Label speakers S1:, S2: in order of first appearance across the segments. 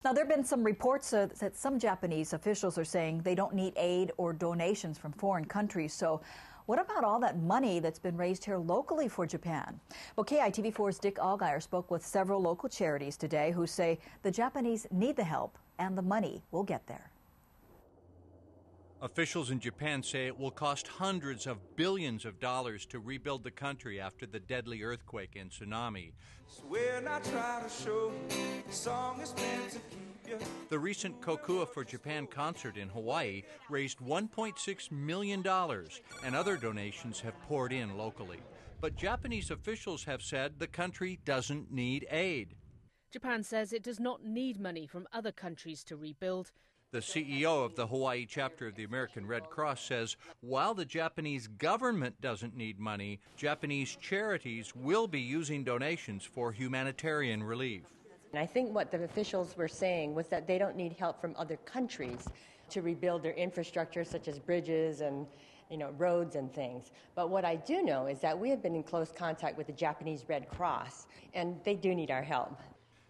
S1: Now, there have been some reports that some Japanese officials are saying they don't need aid or donations from foreign countries. So what about all that money that's been raised here locally for Japan? Well, KITV4's Dick Allgeier spoke with several local charities today who say the Japanese need the help and the money will get there.
S2: Officials in Japan say it will cost hundreds of billions of dollars to rebuild the country after the deadly earthquake and tsunami. The recent Kokua for Japan concert in Hawaii raised $1.6 million, and other donations have poured in locally. But Japanese officials have said the country doesn't need aid.
S3: Japan says it does not need money from other countries to rebuild.
S2: The CEO of the Hawaii chapter of the American Red Cross says while the Japanese government doesn't need money, Japanese charities will be using donations for humanitarian relief.
S4: And I think what the officials were saying was that they don't need help from other countries to rebuild their infrastructure, such as bridges and roads and things. But what I do know is that we have been in close contact with the Japanese Red Cross, and they do need our help.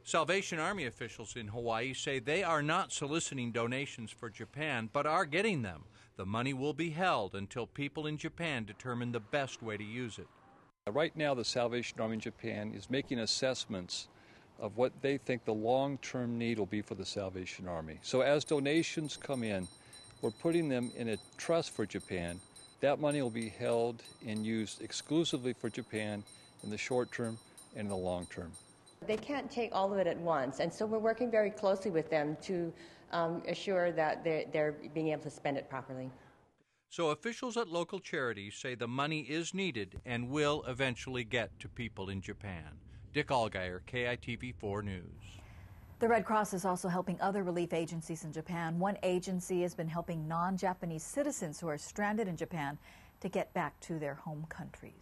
S2: Salvation Army officials in Hawaii say they are not soliciting donations for Japan, but are getting them. The money will be held until people in Japan determine the best way to use it.
S5: Right now, the Salvation Army in Japan is making assessments of what they think the long-term need will be for the Salvation Army. So as donations come in, we're putting them in a trust for Japan. That money will be held and used exclusively for Japan in the short term and in the long term.
S4: They can't take all of it at once, and so we're working very closely with them to assure that they're being able to spend it properly.
S2: So officials at local charities say the money is needed and will eventually get to people in Japan. Dick Allgeier, KITV4 News.
S1: The Red Cross is also helping other relief agencies in Japan. One agency has been helping non-Japanese citizens who are stranded in Japan to get back to their home countries.